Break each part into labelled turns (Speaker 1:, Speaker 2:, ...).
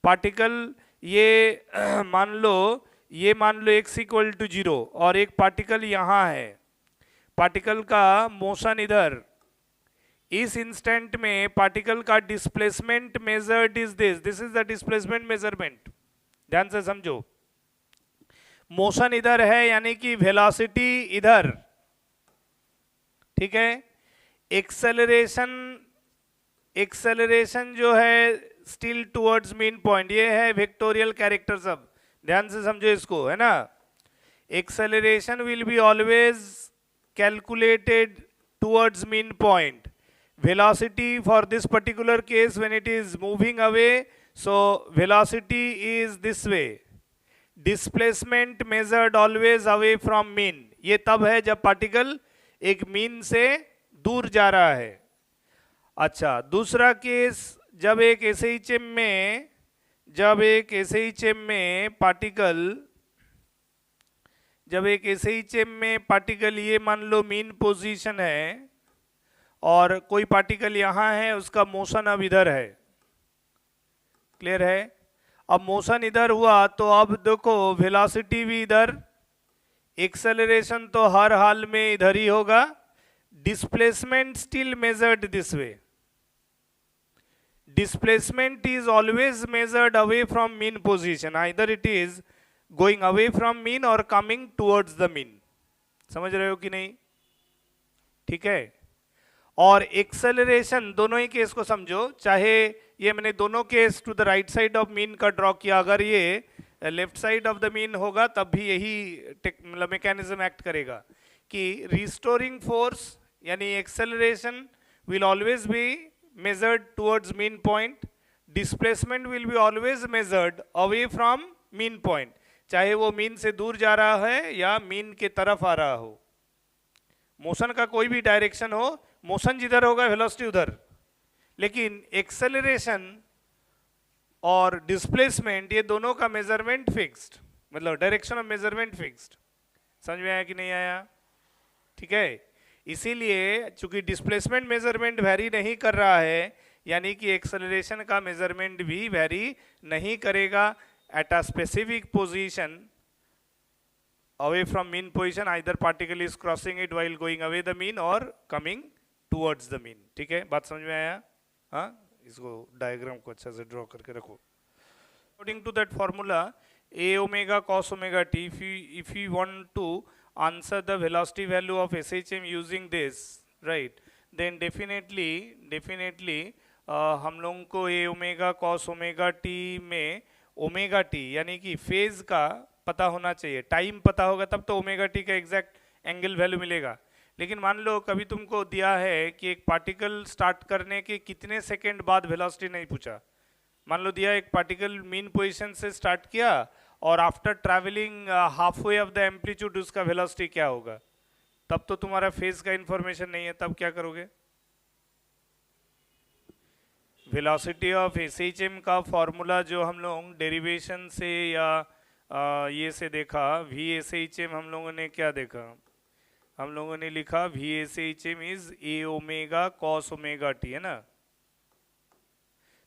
Speaker 1: Particle ये मान लो x equal to 0 और एक पार्टिकल यहाँ है, पार्टिकल का मोशन इधर, इस इंस्टेंट में पार्टिकल का displacement measured is this is the displacement measurement. ध्यान से समझो, मोशन इधर है यानी कि वेलोसिटी इधर, ठीक है। एक्सेलरेशन जो है स्टिल टुवर्ड्स मीन पॉइंट, ये है वेक्टोरियल कैरेक्टर सब, ध्यान से समझो इसको, है ना। Acceleration will be always calculated towards mean point, velocity for this particular case when it is moving away, so velocity is this way, displacement measured always away from mean, ये तब है जब पार्टिकल एक मीन से दूर जा रहा है। अच्छा, दूसरा केस, जब एक SHM में पार्टिकल ये मान लो मीन पोजीशन है और कोई पार्टिकल यहाँ है, उसका मोशन अब इधर है, क्लियर है। अब मोशन इधर हुआ तो अब देखो वेलोसिटी भी इधर, एक्सेलरेशन तो हर हाल में इधर ही होगा, displacement still measured this way, displacement is always measured away from mean position, either it is going away from mean और कमिंग टुवर्ड्स द मीन। समझ रहे हो कि नहीं? ठीक है। और एक्सेलरेशन, दोनों ही केस को समझो, चाहे ये मैंने दोनों case to the right side of mean का ड्रॉ किया, अगर ये left side of the mean होगा तब भी यही मतलब मैकेनिज्म एक्ट करेगा कि रिस्टोरिंग फोर्स यानी acceleration will always be measured towards mean point, displacement will be always measured away from mean point, चाहे वो मीन से दूर जा रहा है या मीन के तरफ आ रहा हो। मोशन का कोई भी डायरेक्शन हो, मोशन जिधर होगा वेलोसिटी उधर, लेकिन एक्सेलरेशन और डिस्प्लेसमेंट ये दोनों का मेजरमेंट फिक्स्ड, मतलब डायरेक्शन ऑफ मेजरमेंट फिक्स्ड। समझ में आया कि नहीं आया? ठीक है। इसीलिए चूंकि डिस्प्लेसमेंट मेजरमेंट वैरी नहीं कर रहा है, यानी कि एक्सेलरेशन का मेजरमेंट भी वैरी नहीं करेगा at a specific position away from mean position, either particle is crossing it while going away the mean or coming towards the mean। ठीक है, बात समझ में आया? हाँ, इसको डायग्राम को अच्छा से ड्रॉ करके रखो। According to that formula a omega cos omega t, if you want to answer the velocity value of SHM using this, right, then definitely हम लोगों को a omega cos omega t में omega T यानी कि phase का पता होना चाहिए, टाइम पता होगा तब तो ओमेगा टी का एग्जैक्ट एंगल वैल्यू मिलेगा। लेकिन मान लो कभी तुमको दिया है कि एक पार्टिकल स्टार्ट करने के कितने सेकंड बाद वेलोसिटी नहीं पूछा, मान लो दिया एक पार्टिकल मीन पोजीशन से स्टार्ट किया और after travelling half way of the amplitude उसका वेलोसिटी क्या होगा, तब तो तुम्हारा फेज का इंफॉर्मेशन नहीं है, तब क्या करोगे? वेलोसिटी ऑफ SHM का फॉर्मूला जो हम लोग डेरिवेशन से या ये से देखा, VSHM हम लोगों ने क्या देखा, हम लोगों ने लिखा VSHM is a omega cos omega T, है ना।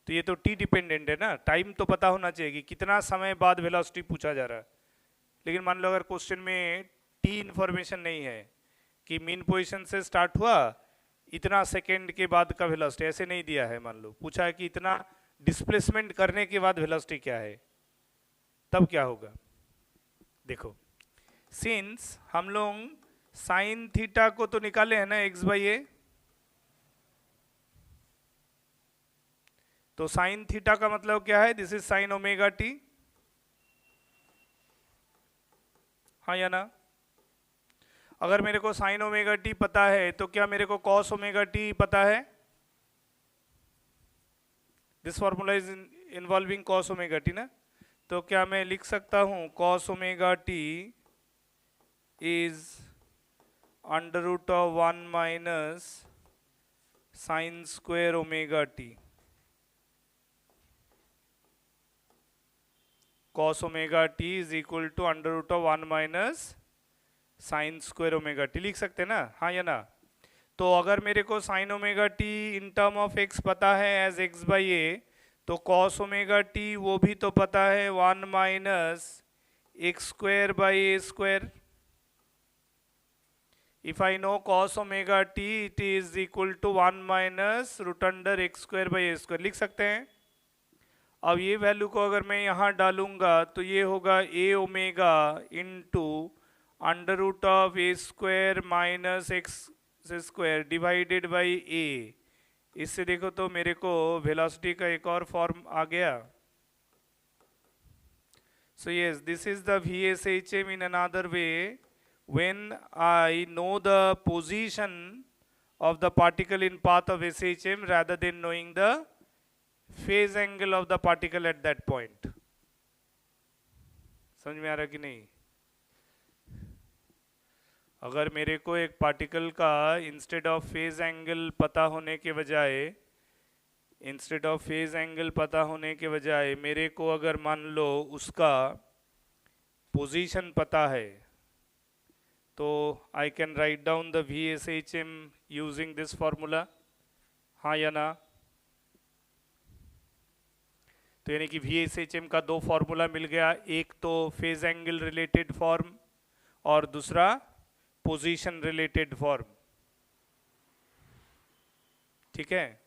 Speaker 1: तो ये तो टी डिपेंडेंट है ना, टाइम तो पता होना चाहिए कि कितना समय बाद वेलोसिटी पूछा जा रहा है। लेकिन मान लो अगर क्वेश्चन में टी इंफॉर्मेशन नहीं है कि मीन पोजीशन से स्टार्ट हुआ इतना सेकेंड के बाद का वेलोसिटी, ऐसे नहीं दिया है, मान लो पूछा है कि इतना डिस्प्लेसमेंट करने के बाद वेलोसिटी क्या है, तब क्या होगा? देखो, सिंस हम लोग साइन थीटा को तो निकाले हैं ना x बाई ए, तो साइन थीटा का मतलब क्या है? This is sine omega T, हाँ या ना? अगर मेरे को साइन ओमेगा टी पता है तो क्या मेरे को कॉस ओमेगा टी पता है? This formula is involving cos omega t ना, तो क्या मैं लिख सकता हूं cos omega t is under root of 1 minus sine square omega t, cos omega t is equal to under root of 1 minus sine square omega t, लिख सकते हैं ना, हाँ या ना? तो अगर मेरे को sine omega T in term of x पता है एज एक्स बाई ए, तो कॉस ओमेगा टी वो भी तो पता है 1 minus x square by A square. If I know cos omega t, it is equal to 1 minus root under x square by a square. लिख सकते हैं. अब ये वैल्यू को अगर मैं यहाँ डालूंगा तो ये होगा a omega into under root of a square minus x square divided by a. इससे देखो तो मेरे को वेलोसिटी का एक और फॉर्म आ गया. So yes, this is the VSHM in another way. When I know the position of the particle in path of SHM rather than knowing the phase angle of the particle at that point. समझ में आ रहा कि नहीं? अगर मेरे को एक particle का इंस्टेड ऑफ फेज एंगल पता होने के बजाय मेरे को अगर मान लो उसका पोजीशन पता है, तो I can write down the VSHM using this formula. हाँ या ना? तो यानी कि VSHM का दो फॉर्मूला मिल गया, एक तो फेज एंगल रिलेटेड फॉर्म और दूसरा पोजीशन रिलेटेड फॉर्म. ठीक है.